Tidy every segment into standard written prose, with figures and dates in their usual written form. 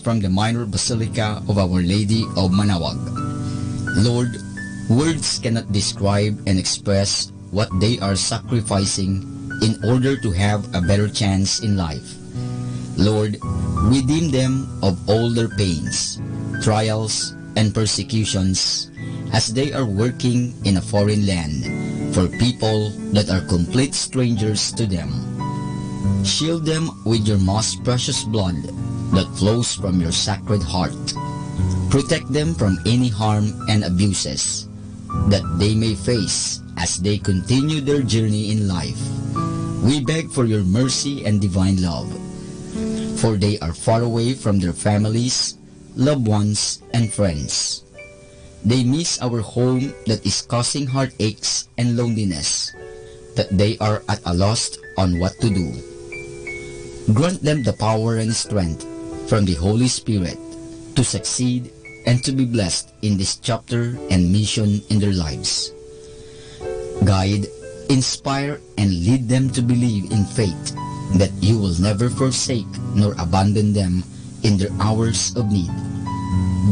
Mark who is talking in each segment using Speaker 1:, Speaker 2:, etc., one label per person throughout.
Speaker 1: from the Minor Basilica of Our Lady of Manaoag. Lord, words cannot describe and express what they are sacrificing in order to have a better chance in life. Lord, redeem them of all their pains, trials, and persecutions as they are working in a foreign land for people that are complete strangers to them. Shield them with your most precious blood that flows from your sacred heart. Protect them from any harm and abuses that they may face as they continue their journey in life. We beg for your mercy and divine love, for they are far away from their families, loved ones, and friends. They miss our home that is causing heartaches and loneliness, that they are at a loss on what to do. Grant them the power and strength from the Holy Spirit to succeed and to be blessed in this chapter and mission in their lives. Guide, inspire, and lead them to believe in faith that you will never forsake nor abandon them in their hours of need.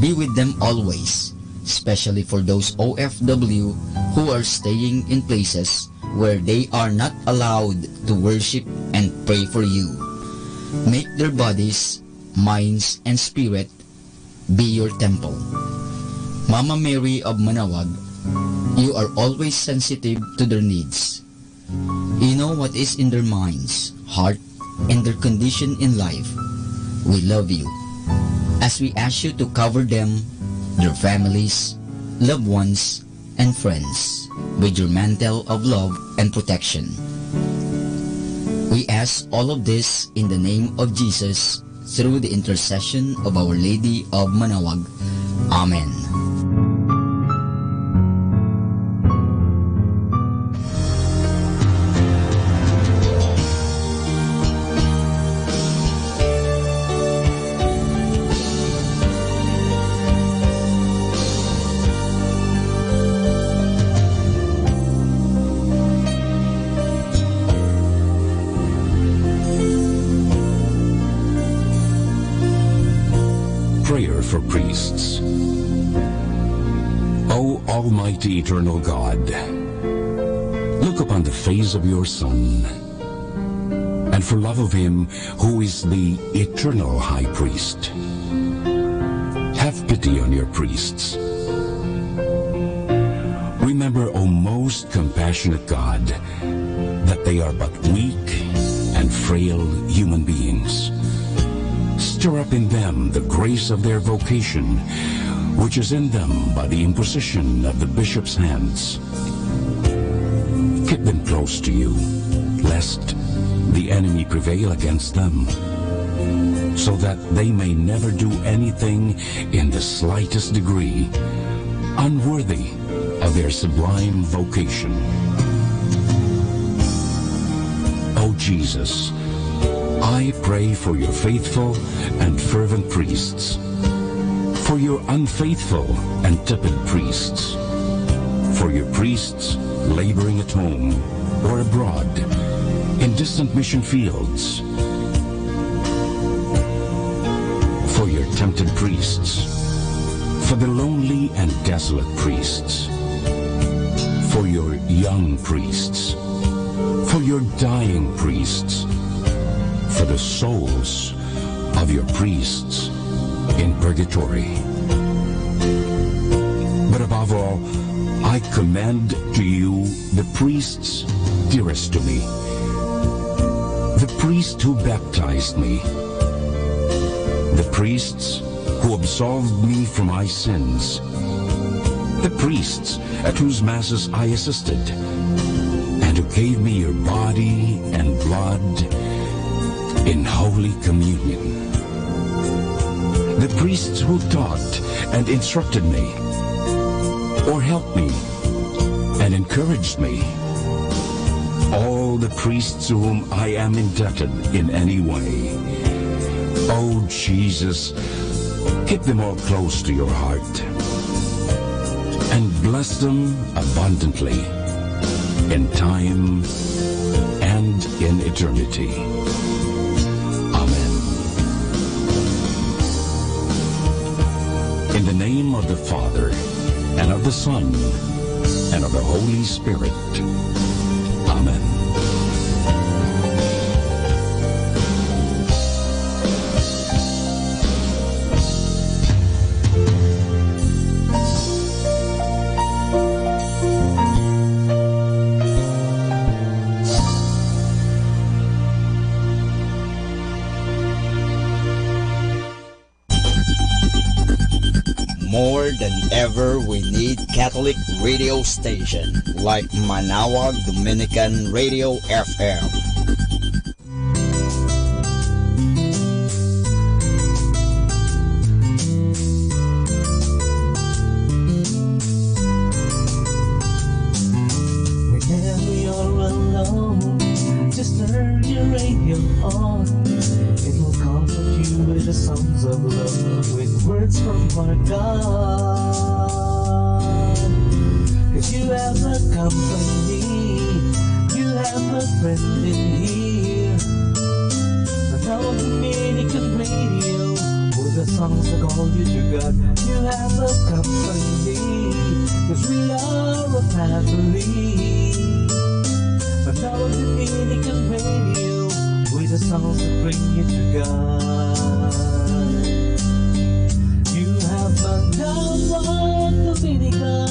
Speaker 1: Be with them always, especially for those OFW who are staying in places where they are not allowed to worship and pray for you. Make their bodies, minds, and spirit be your temple. Mama Mary of Manaoag, you are always sensitive to their needs. You know what is in their minds, heart, and their condition in life. We love you, as we ask you to cover them, their families, loved ones, and friends with your mantle of love and protection. We ask all of this in the name of Jesus, through the intercession of Our Lady of Manaoag. Amen.
Speaker 2: Prayer for priests. O Almighty Eternal God, look upon the face of your Son, and for love of him who is the eternal High Priest, have pity on your priests. Remember, O most compassionate God, that they are but weak and frail human beings. Stir up in them the grace of their vocation, which is in them by the imposition of the bishop's hands. Keep them close to you, lest the enemy prevail against them, so that they may never do anything in the slightest degree unworthy of their sublime vocation. O Jesus, I pray for your faithful and fervent priests, for your unfaithful and tepid priests, for your priests laboring at home or abroad, in distant mission fields, for your tempted priests, for the lonely and desolate priests, for your young priests, for your dying priests, for the souls of your priests in purgatory. But above all, I commend to you the priests dearest to me, the priest who baptized me, the priests who absolved me from my sins, the priests at whose masses I assisted, and who gave me your body and blood in Holy Communion, the priests who taught and instructed me, or helped me and encouraged me, all the priests to whom I am indebted in any way. Oh Jesus, keep them all close to your heart, and bless them abundantly in time and in eternity. Amen. the Son, and of the Holy Spirit. Amen.
Speaker 1: More than ever, we need Catholic radio station like Manaoag Dominican Radio FM.
Speaker 3: Whenever you're alone, just turn your radio on. It will comfort you with the songs of love, with words from our God. 'Cause you have a company, you have a friend in here. Manaoag Dominican Radio, with the songs that call you to God. You have a company, 'cause we are a family. Manaoag Dominican Radio, with the songs that bring you to God. You have Manaoag Dominican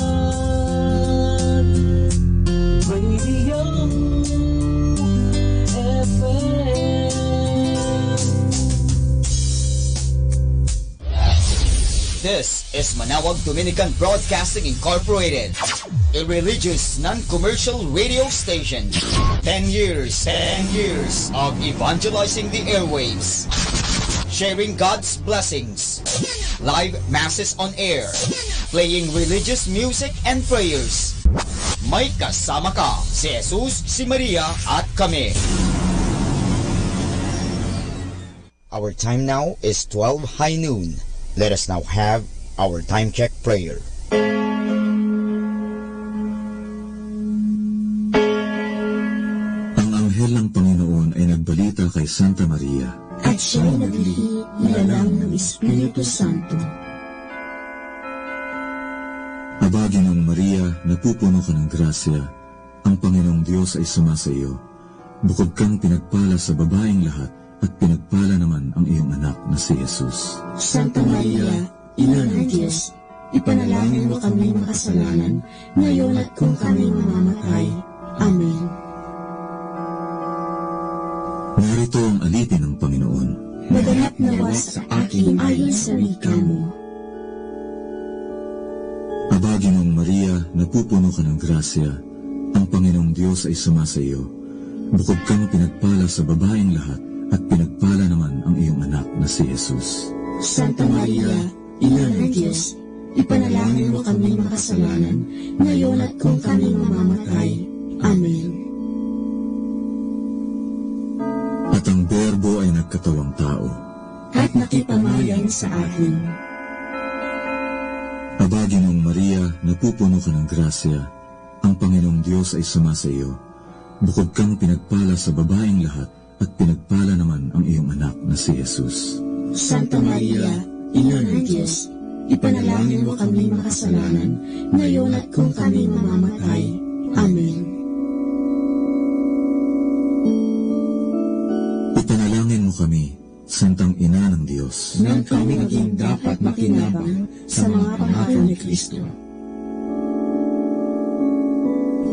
Speaker 3: Radio FM.
Speaker 1: This is Manaoag Dominican Broadcasting Incorporated, a religious, non-commercial radio station. 10 years of evangelizing the airwaves, sharing God's blessings, live masses on air, playing religious music and prayers. May kasama ka, si Jesus, si Maria, at kami. Our time now is 12 high noon. Let us now have our time check prayer.
Speaker 4: Ang anghel ng Panginoon ay nagbalita kay Santa Maria,
Speaker 5: at siya'y naglihi nilalang ng Espiritu Santo.
Speaker 4: Aba, Ginoong Maria, napupuno ka ng grasya, ang Panginoong Diyos ay sumasa iyo. Bukod kang pinagpala sa babaeng lahat, at pinagpala naman ang iyong anak na si Jesus.
Speaker 5: Santa Maria, Ina ng Diyos, ipanalangin mo kami makasalanan, ngayon at kung kami mamamatay. Amen.
Speaker 4: Narito ang alipin ng Panginoon.
Speaker 5: Maganap nawa sa akin ayon sa wika mo.
Speaker 4: Aba, Ginoong Maria, napupuno ka ng grasya, ang Panginoong Diyos ay sumasa iyo. Bukod kang pinagpala sa babaeng lahat, at pinagpala naman ang iyong anak na si Jesus.
Speaker 5: Santa Maria, Ina ng Diyos, ipanalangin mo kami makasalanan, ngayon at kung kami mamamatay. Amen.
Speaker 4: At ang Berbo ay nagkatawang tao,
Speaker 5: At nakipamayan sa atin.
Speaker 4: Aba, Ginoong Maria, napupuno ka ng grasya, ang Panginoong Diyos ay sumasa iyo. Bukod kang pinagpala sa babaeng lahat, at pinagpala naman ang iyong anak na si Jesus.
Speaker 5: Santa Maria, Ina ng Diyos, ipanalangin mo kami makasalanan, ngayon at kung kami mamamatay. Amen.
Speaker 4: Ipanalangin mo kami, Santang Ina ng Diyos,
Speaker 5: Nang kami maging dapat makinabang sa mga pangako ni Kristo.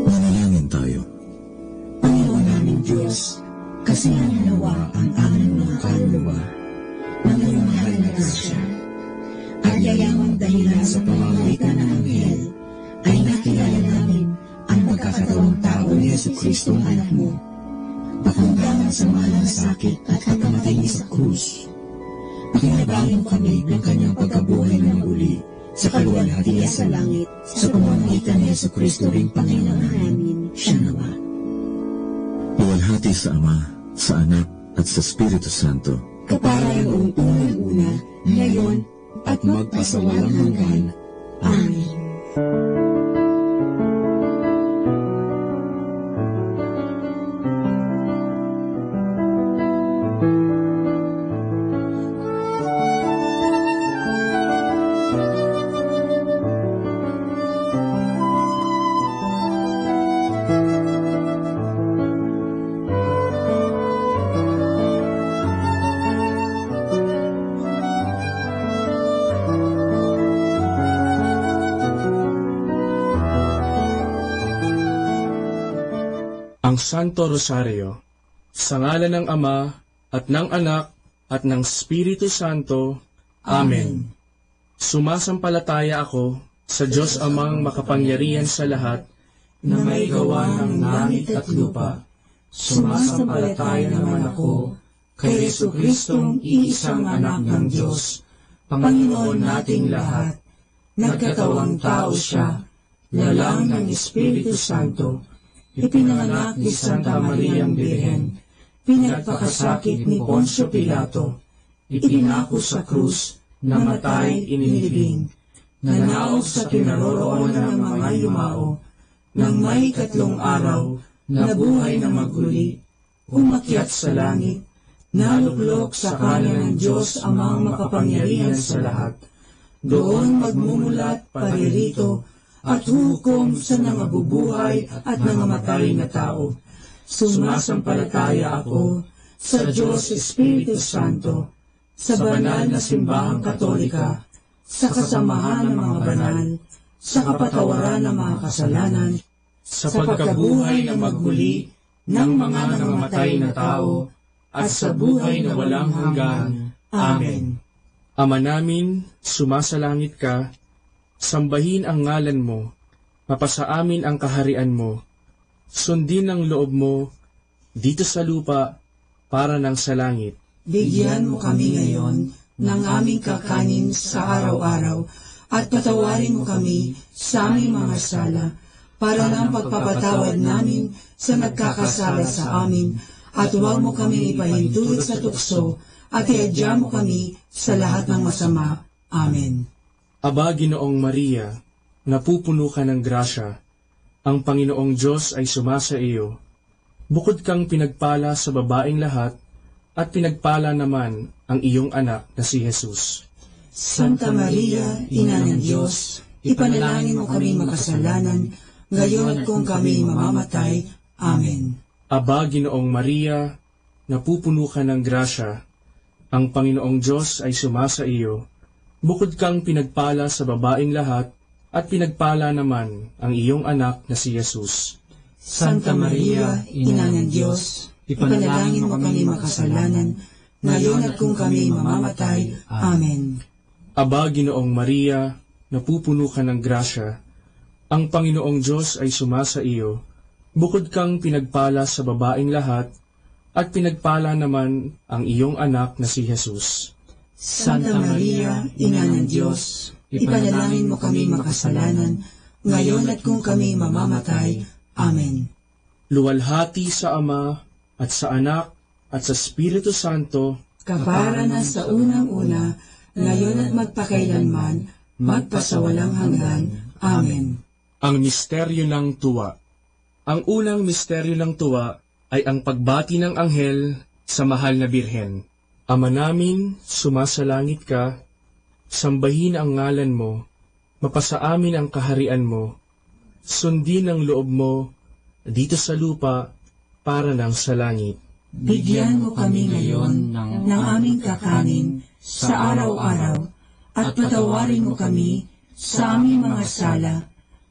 Speaker 4: manalangin tayo.
Speaker 5: Panginoon naming Diyos, kasi nawa ang aming mga kaluluwa ng iyong mahal na grasya, at yayamang dahilan sa pamamagitan ng anghel, ay nakilala namin ang magkakatawang tao ni Jesucristo ang anak mo, pakundangan sa mahal na sakit at pagkamatay niya sa krus. Pakinabangin mo kami ng kanyang pagkabuhay ng uli sa kaluwalhatian sa langit, sa pamamagitan ni Jesucristo ring Panginoon namin, siya nawa.
Speaker 4: Luwalhati sa Ama, sa Anak, at sa Espiritu Santo.
Speaker 5: Kapara noong unang-una, ngayon, at magpasawalang hanggan. Amen.
Speaker 6: Santo Rosario, sa ngalan ng Ama, at ng Anak, at ng Espiritu Santo. Amen. Sumasampalataya ako sa Diyos Amang makapangyarihan sa lahat, na may gawa ng langit at lupa. Sumasampalataya naman ako kay Jesucristong iisang anak ng Diyos, Panginoon nating lahat. Nagkatawang tao siya, lalang ng Espiritu Santo, ipinanganak ni Santa Mariang Birhen, pinagpakasakit ni Poncio Pilato, ipinako sa krus, namatay, inilibing, nanaog sa kinaroroonan ng mga yumao, nang may 3 araw, nabuhay na maguli, umakyat sa langit, naluklok sa kanan ng Diyos Amang makapangyarihan sa lahat. Doon magmumulat paririto at hukom sa nangabubuhay at nangamatay na tao. Sumasampalataya ako sa Diyos Espiritu Santo, sa banal na simbahang katolika, sa kasamahan ng mga banal, sa kapatawaran ng mga kasalanan, sa pagkabuhay na maghuli ng mga nangamatay na tao, at sa buhay na walang hanggan. Amen. Ama namin, sumasalangit ka, sambahin ang ngalan mo, mapasa amin ang kaharian mo, sundin ang loob mo, dito sa lupa, para ng sa langit.
Speaker 5: Bigyan mo kami ngayon ng aming kakanin sa araw-araw, at patawarin mo kami sa aming mga sala, para ng pagpapatawad namin sa nagkakasala sa amin, at huwag mo kami ipahintulot sa tukso, at iadya mo kami sa lahat ng masama. Amen.
Speaker 6: Aba, Ginoong Maria, napupuno ka ng grasya, ang Panginoong Diyos ay sumasa iyo. Bukod kang pinagpala sa babaeng lahat, at pinagpala naman ang iyong anak na si Jesus.
Speaker 5: Santa Maria, Ina ng Diyos, ipanalangin mo kami makasalanan, ngayon at kung kami mamamatay. Amen.
Speaker 6: Aba, Ginoong Maria, napupuno ka ng grasya, ang Panginoong Diyos ay sumasa iyo. Bukod kang pinagpala sa babaeng lahat, at pinagpala naman ang iyong anak na si Jesus.
Speaker 5: Santa Maria, Ina ng Diyos, ipanalangin mo kami makasalanan, ngayon at kung kami mamamatay. Amen.
Speaker 6: Aba, Ginoong Maria, napupuno ka ng grasya, ang Panginoong Diyos ay sumasa iyo. Bukod kang pinagpala sa babaeng lahat, at pinagpala naman ang iyong anak na si Jesus.
Speaker 5: Santa Maria, Ina ng Diyos, ipanalangin mo kami makasalanan, ngayon at kung kami mamamatay. Amen.
Speaker 6: Luwalhati sa Ama, at sa Anak, at sa Espiritu Santo,
Speaker 5: kapara na sa unang-una, ngayon at magpakailanman, magpasawalang hanggan. Amen.
Speaker 6: Ang misteryo ng tuwa. Ang unang misteryo ng tuwa ay ang pagbati ng anghel sa mahal na Birhen. Ama namin, sumasalangit ka, sambahin ang ngalan mo, mapasa amin ang kaharian mo, sundin ang loob mo, dito sa lupa, para ng sa langit.
Speaker 5: Bigyan mo kami ngayon ng aming kakanin sa araw-araw, at patawarin mo kami sa aming mga sala,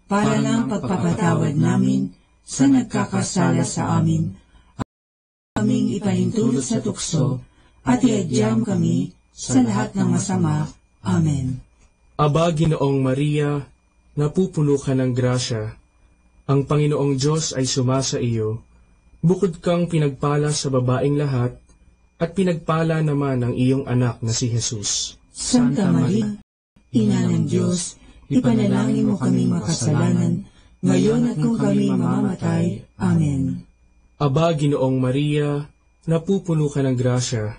Speaker 5: para ng pagpapatawad namin sa nagkakasala sa amin, kaming ipahintulot sa tukso, at iadyam kami sa lahat ng masama. Amen.
Speaker 6: Aba, Ginoong Maria, napupuno ka ng grasya, ang Panginoong Diyos ay sumasa iyo. Bukod kang pinagpala sa babaeng lahat, at pinagpala naman ang iyong anak na si Jesus.
Speaker 5: Santa Maria, Ina ng Diyos, ipanalangin mo kami makasalanan, ngayon at kung kami mamamatay. Amen.
Speaker 6: Aba, Ginoong Maria, napupuno ka ng grasya,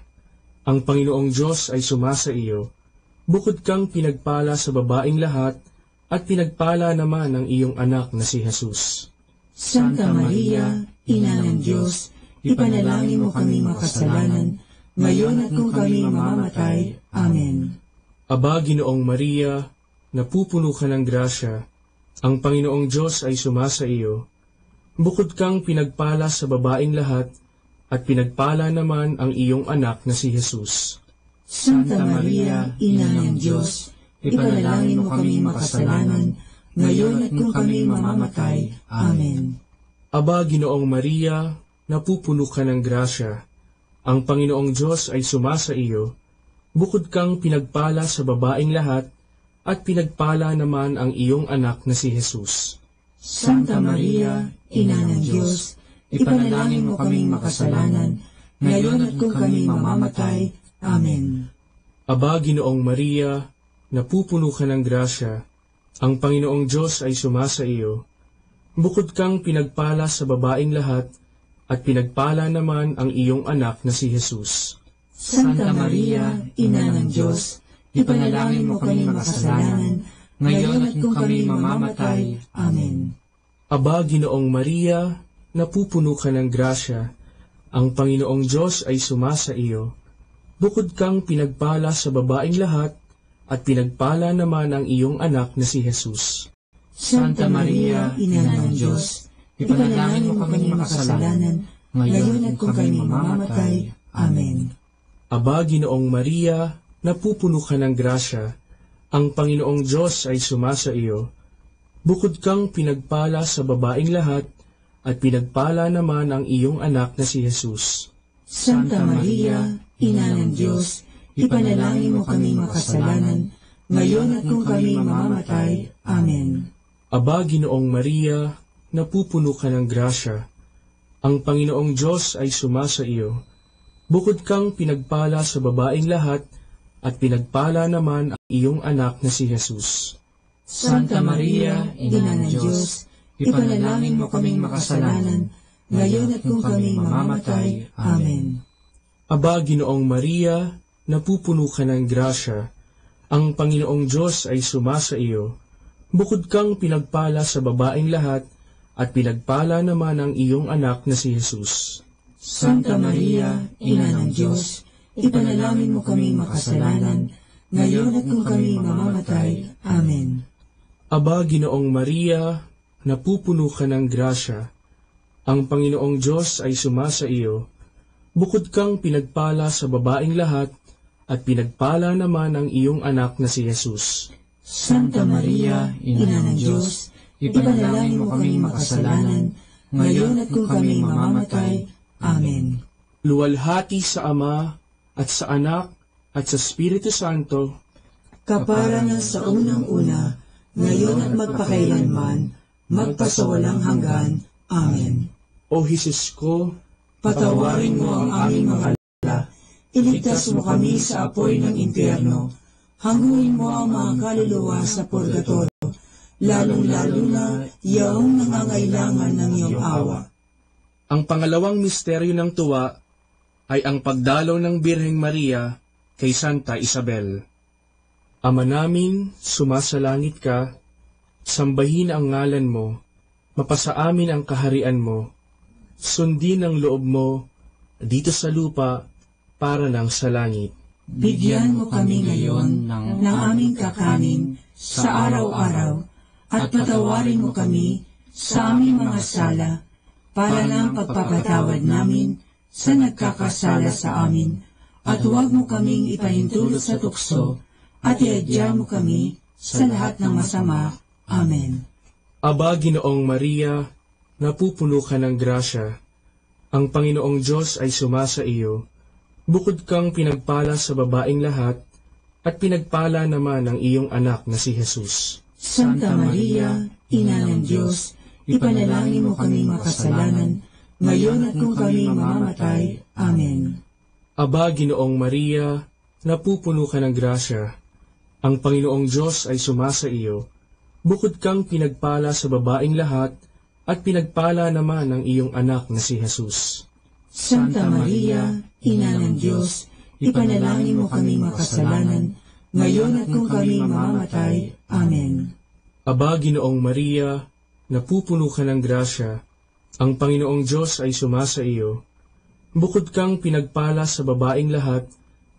Speaker 6: ang Panginoong Diyos ay sumasa iyo. Bukod kang pinagpala sa babaeng lahat, at pinagpala naman ang iyong anak na si Jesus.
Speaker 5: Santa Maria, Ina ng Diyos, ipanalangin mo kami makasalanan, ngayon at kung kami mamamatay. Amen.
Speaker 6: Aba, Ginoong Maria, napupuno ka ng grasya, ang Panginoong Diyos ay sumasa iyo. Bukod kang pinagpala sa babaeng lahat, at pinagpala naman ang iyong anak na si Jesus.
Speaker 5: Santa Maria, Ina ng Diyos, ipanalangin mo kami makasalanan, ngayon at kung kami mamamatay. Amen.
Speaker 6: Aba, Ginoong Maria, napupuno ka ng grasya. Ang Panginoong Diyos ay sumasa iyo. Bukod kang pinagpala sa babaeng lahat, at pinagpala naman ang iyong anak na si Jesus.
Speaker 5: Santa Maria, Ina ng Diyos, ipanalangin mo kaming makasalanan, ngayon at kung kami mamamatay. Amen.
Speaker 6: Aba, Ginoong Maria, napupuno ka ng grasya. Ang Panginoong Diyos ay sumasa iyo. Bukod kang pinagpala sa babaeng lahat, at pinagpala naman ang iyong anak na si Jesus.
Speaker 5: Santa Maria, Ina ng Diyos, ipanalangin mo kaming makasalanan, ngayon at kung kami mamamatay. Amen.
Speaker 6: Aba, Ginoong Maria, napupuno ka ng grasya. Ang Panginoong Diyos ay sumasa iyo. Bukod kang pinagpala sa babaeng lahat, at pinagpala naman ang iyong anak na si Jesus.
Speaker 5: Santa Maria, Ina ng Diyos, ipanalangin mo kaming makasalanan, ngayon at kung kami mamamatay. Amen.
Speaker 6: Aba, Ginoong Maria, napupuno ka ng grasya. Ang Panginoong Diyos ay sumasa iyo. Bukod kang pinagpala sa babaeng lahat, at pinagpala naman ang iyong anak na si Jesus.
Speaker 5: Santa Maria, Ina ng Diyos, ipanalangin mo kaming makasalanan, ngayon at kung kami mamamatay. Amen.
Speaker 6: Aba, Ginoong Maria, napupuno ka ng grasya. Ang Panginoong Diyos ay sumasa iyo. Bukod kang pinagpala sa babaeng lahat, at pinagpala naman ang iyong anak na si Jesus.
Speaker 5: Santa Maria, Ina ng Diyos, ipanalangin mo kaming makasalanan, ngayon at kung kami mamamatay. Amen.
Speaker 6: Aba, Ginoong Maria, napupuno ka ng grasya. Ang Panginoong Diyos ay sumasa iyo. Bukod kang pinagpala sa babaeng lahat, at pinagpala naman ang iyong anak na si Jesus.
Speaker 5: Santa Maria, Ina ng Diyos, ipanalangin mo kaming makasalanan, ngayon at kung kami mamamatay. Amen.
Speaker 6: Aba, Ginoong Maria, napupuno ka ng grasya. Ang Panginoong Diyos ay sumasa iyo. Bukod kang pinagpala sa babaeng lahat, at pinagpala naman ang iyong anak na si Jesus.
Speaker 5: Santa Maria, Ina ng Diyos, ipanalangin mo kaming makasalanan, ngayon at kung kami mamamatay. Amen.
Speaker 6: Luwalhati sa Ama, at sa Anak, at sa Espiritu Santo,
Speaker 5: kapara na sa unang-una, ngayon at magpakailanman, magpasawalang hanggan. Amen.
Speaker 6: O Jesus ko,
Speaker 5: Patawarin mo ang aming mga sala, iligtas mo kami sa apoy ng impyerno, hanguin mo ang mga kaluluwa sa purgatorio, lalong-lalo na yaong nangangailangan ng iyong awa.
Speaker 6: ang pangalawang misteryo ng tuwa ay ang pagdalaw ng Birheng Maria kay Santa Isabel. Ama namin, sumasalangit ka, sambahin ang ngalan mo, mapasa amin ang kaharian mo, sundin ang loob mo, dito sa lupa, para ng sa langit.
Speaker 5: Bigyan mo kami ngayon ng aming kakanin sa araw-araw, at patawarin mo kami sa aming mga sala, para ng pagpapatawad namin sa nagkakasala sa amin, at huwag mo kaming ipahintulot sa tukso, at iadya mo kami sa lahat ng masama. Amen.
Speaker 6: Aba, Ginoong Maria, napupuno ka ng grasya. Ang Panginoong Diyos ay sumasa iyo. Bukod kang pinagpala sa babaeng lahat, at pinagpala naman ang iyong anak na si Jesus.
Speaker 5: Santa Maria, Ina ng Diyos, ipanalangin mo kami makasalanan, ngayon at kung kami mamamatay. Amen.
Speaker 6: Aba, Ginoong Maria, napupuno ka ng grasya. Ang Panginoong Diyos ay sumasa iyo. Bukod kang pinagpala sa babaeng lahat, at pinagpala naman ang iyong anak na si Jesus.
Speaker 5: Santa Maria, Ina ng Diyos, ipanalangin mo kami makasalanan, ngayon at kung kami mamamatay. Amen.
Speaker 6: Aba, Ginoong Maria, napupuno ka ng grasya. Ang Panginoong Diyos ay sumasa iyo. Bukod kang pinagpala sa babaeng lahat,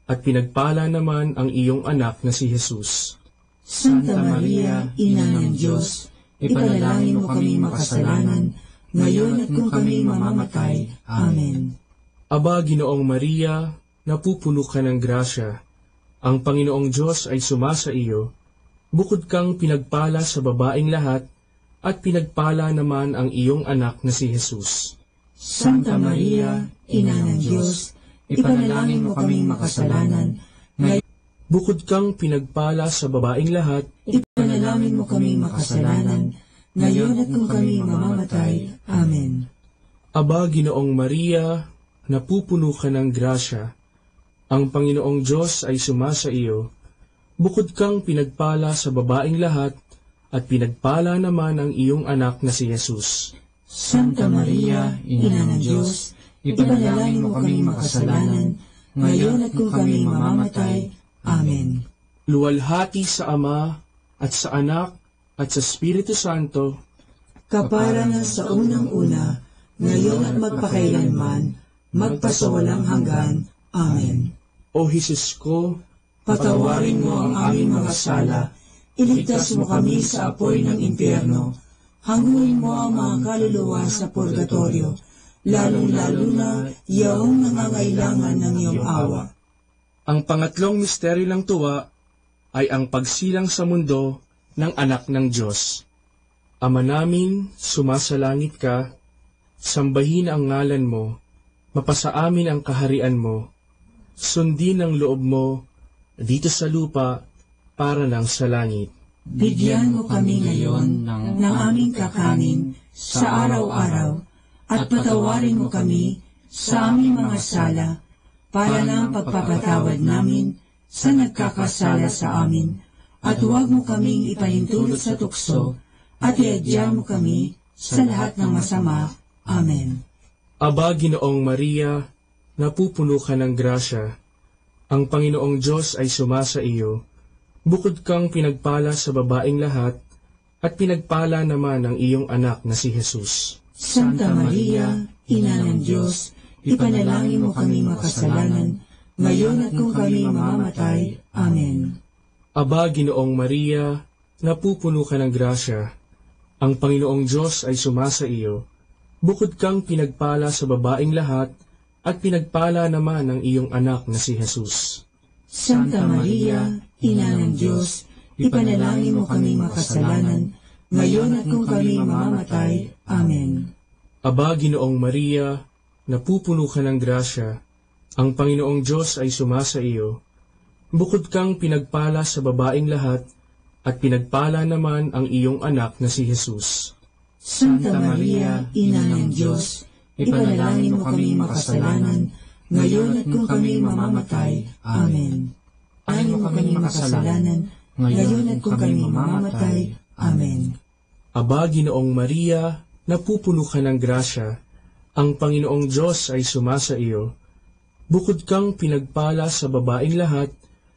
Speaker 6: at pinagpala naman ang iyong anak na si Jesus.
Speaker 5: Santa Maria, Ina ng Diyos, ipanalangin mo kami makasalanan, ngayon at kung kami mamamatay. Amen.
Speaker 6: Aba, Ginoong Maria, napupuno ka ng grasya. Ang Panginoong Diyos ay sumasa iyo. Bukod kang pinagpala sa babaeng lahat, at pinagpala naman ang iyong anak na si Jesus.
Speaker 5: Santa Maria, Ina ng Diyos, ipanalangin mo kaming makasalanan,
Speaker 6: Bukod kang pinagpala sa babaeng lahat,
Speaker 5: ipanalangin mo kaming makasalanan, ngayon at kung kami mamamatay. Amen.
Speaker 6: Aba, Ginoong Maria, napupuno ka ng grasya. Ang Panginoong Diyos ay sumasa iyo. Bukod kang pinagpala sa babaeng lahat, at pinagpala naman ang iyong anak na si Jesus.
Speaker 5: Santa Maria, Ina ng Diyos, ipanalangin mo kaming makasalanan, ngayon at kung kami mamamatay. Amen.
Speaker 6: Luwalhati sa Ama, at sa Anak, at sa Espiritu Santo,
Speaker 5: Kapara na sa unang-una, ngayon at magpakailanman, magpasawalang hanggan. Amen.
Speaker 6: O Jesus ko,
Speaker 5: Patawarin mo ang aming mga sala, iligtas mo kami sa apoy ng impyerno, hanguin mo ang mga kaluluwa sa purgatorio, lalong-lalo na yaong nangangailangan ng iyong awa.
Speaker 6: ang pangatlong misteryo ng tuwa ay ang pagsilang sa mundo ng anak ng Diyos. Ama namin, sumasalangit ka, sambahin ang ngalan mo, mapasa amin ang kaharian mo, sundin ang loob mo, dito sa lupa, para lang sa langit.
Speaker 5: Bigyan mo kami ngayon ng aming kakanin sa araw-araw, at patawarin mo kami sa aming mga sala, para ng pagpapatawad namin sa nagkakasala sa amin, at huwag mo kaming ipahintulot sa tukso, at iadya mo kami sa lahat ng masama. Amen.
Speaker 6: Aba, Ginoong Maria, napupuno ka ng grasya. Ang Panginoong Diyos ay sumasa iyo. Bukod kang pinagpala sa babaeng lahat, at pinagpala naman ang iyong anak na si Jesus.
Speaker 5: Santa Maria, Ina ng Diyos, ipanalangin mo kami makasalanan, ngayon at kung kami mamamatay. Amen.
Speaker 6: Aba, Ginoong Maria, napupuno ka ng grasya. Ang Panginoong Diyos ay sumasa iyo. Bukod kang pinagpala sa babaeng lahat, at pinagpala naman ang iyong anak na si Jesus.
Speaker 5: Santa Maria, Ina ng Diyos, ipanalangin mo kami makasalanan, ngayon at kung kami mamamatay. Amen.
Speaker 6: Aba, Ginoong Maria, napupuno ka ng grasya. Ang Panginoong Diyos ay sumasa iyo. Bukod kang pinagpala sa babaeng lahat, at pinagpala naman ang iyong anak na si Jesus.
Speaker 5: Santa Maria, Ina ng Diyos, ipanalangin mo kami makasalanan, ngayon at kung kami mamamatay. Amen. Ayon mo kami makasalanan, ngayon at kung kami mamamatay. Amen.
Speaker 6: Aba, Ginoong Maria, napupuno ka ng grasya. Ang Panginoong Diyos ay sumasa iyo. Bukod kang pinagpala sa babaeng lahat,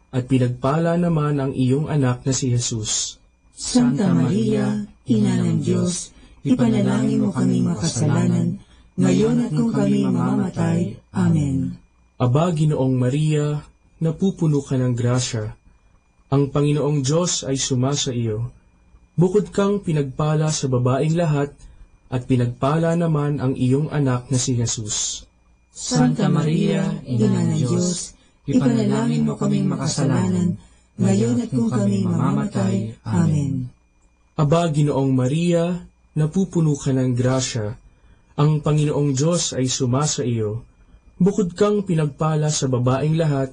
Speaker 6: at pinagpala naman ang iyong anak na si Jesus.
Speaker 5: Santa Maria, Ina ng Diyos, ipanalangin mo kami makasalanan, ngayon at kung kami mamamatay. Amen.
Speaker 6: Aba, Ginoong Maria, napupuno ka ng grasya. Ang Panginoong Diyos ay sumasa iyo. Bukod kang pinagpala sa babaeng lahat, at pinagpala naman ang iyong anak na si Jesus.
Speaker 5: Santa Maria, Ina ng Diyos, ipanalangin mo kaming makasalanan, ngayon at kung kami mamamatay. Amen.
Speaker 6: Aba, Ginoong Maria, napupuno ka ng grasya. Ang Panginoong Diyos ay sumasa iyo. Bukod kang pinagpala sa babaeng lahat,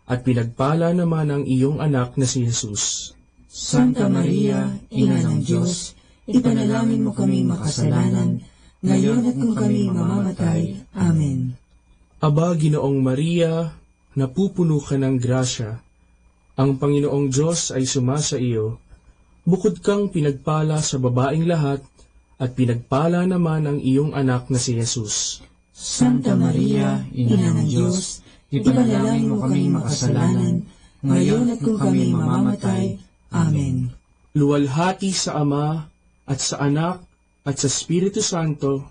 Speaker 6: at pinagpala naman ang iyong anak na si Jesus.
Speaker 5: Santa Maria, Ina ng Diyos, ipanalangin mo kaming makasalanan, ngayon at kung kami mamamatay. Amen.
Speaker 6: Aba, Ginoong Maria, napupuno ka ng grasya. Ang Panginoong Diyos ay sumasa iyo. Bukod kang pinagpala sa babaeng lahat, at pinagpala naman ang iyong anak na si Jesus.
Speaker 5: Santa Maria, Ina ng Diyos, ipanalangin mo kaming makasalanan, ngayon at kung kami mamamatay. Amen.
Speaker 6: Luwalhati sa Ama, at sa Anak, at sa Espiritu Santo,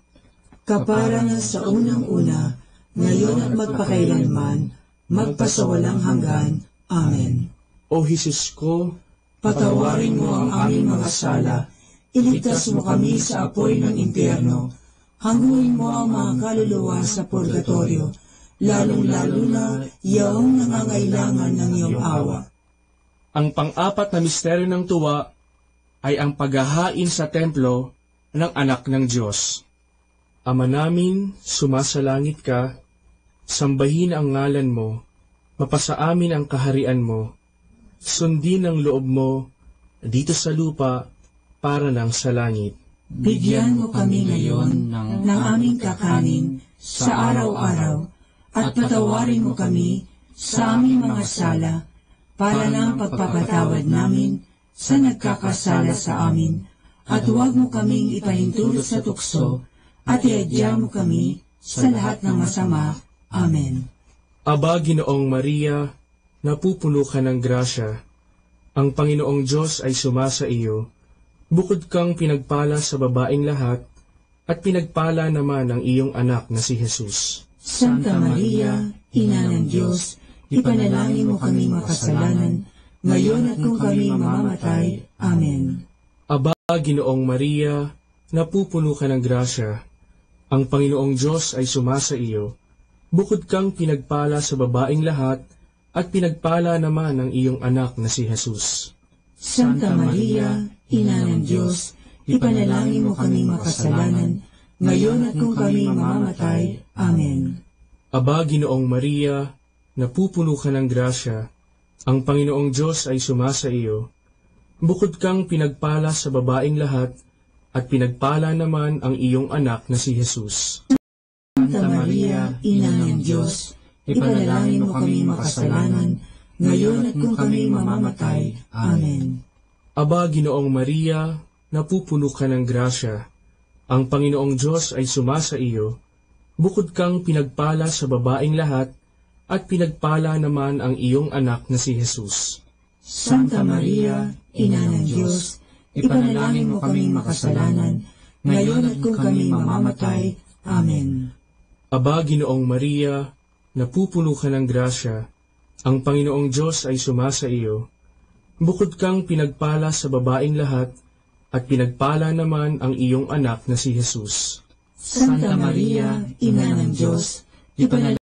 Speaker 5: Kapara na sa unang-una, ngayon at magpakailanman, magpasawalang hanggan. Amen.
Speaker 6: O Jesus ko,
Speaker 5: Patawarin mo ang aming mga sala, iligtas mo kami sa apoy ng impyerno, hanguin mo ang mga kaluluwa sa purgatorio, lalong-lalo na yaong nangangailangan ng iyong awa.
Speaker 6: ang pang-apat na misteryo ng tuwa ay ang paghahain sa templo ng anak ng Diyos. Ama namin, sumasalangit ka, sambahin ang ngalan mo, mapasa amin ang kaharian mo, sundin ang loob mo dito sa lupa para ng sa langit.
Speaker 5: Bigyan mo kami ngayon ng aming kakanin sa araw-araw at patawarin mo kami sa aming mga sala para ng pagpapatawad namin sa nagkakasala sa amin, at huwag mo kaming ipahintulot sa tukso at iadya mo kami sa lahat ng masama. Amen.
Speaker 6: Aba, Ginoong Maria, napupuno ka ng grasya. Ang Panginoong Diyos ay sumasa iyo. Bukod kang pinagpala sa babaeng lahat, at pinagpala naman ang iyong anak na si Jesus.
Speaker 5: Santa Maria, Ina ng Diyos, ipanalangin mo kami makasalanan, ngayon at kung kami mamamatay. Amen.
Speaker 6: Aba, Ginoong Maria, napupuno ka ng grasya. Ang Panginoong Diyos ay sumasa iyo. Bukod kang pinagpala sa babaeng lahat, at pinagpala naman ang iyong anak na si Jesus.
Speaker 5: Santa Maria, Ina ng Diyos, ipanalangin mo kami makasalanan, ngayon at kung kami mamamatay. Amen.
Speaker 6: Aba, Ginoong Maria, napupuno ka ng grasya. Ang Panginoong Diyos ay sumasa iyo. Bukod kang pinagpala sa babaeng lahat, at pinagpala naman ang iyong anak na si Jesus.
Speaker 5: Santa Maria, Ina ng Diyos, ipanalangin mo kami makasalanan, ngayon at kung kami mamamatay. Amen.
Speaker 6: Aba, Ginoong Maria, napupuno ka ng grasya. Ang Panginoong Diyos ay sumasa iyo. Bukod kang pinagpala sa babaeng lahat, at pinagpala naman ang iyong anak na si Jesus.
Speaker 5: Santa Maria, Ina ng Diyos, ipanalangin mo kami makasalanan, ngayon at kung kami mamamatay. Amen.
Speaker 6: Aba, Ginoong Maria, napupuno ka ng grasya. Ang Panginoong Diyos ay sumasa iyo. Bukod kang pinagpala sa babaeng lahat, at pinagpala naman ang iyong anak na si Jesus.
Speaker 5: Santa Maria, Ina ng Diyos, ipanalangin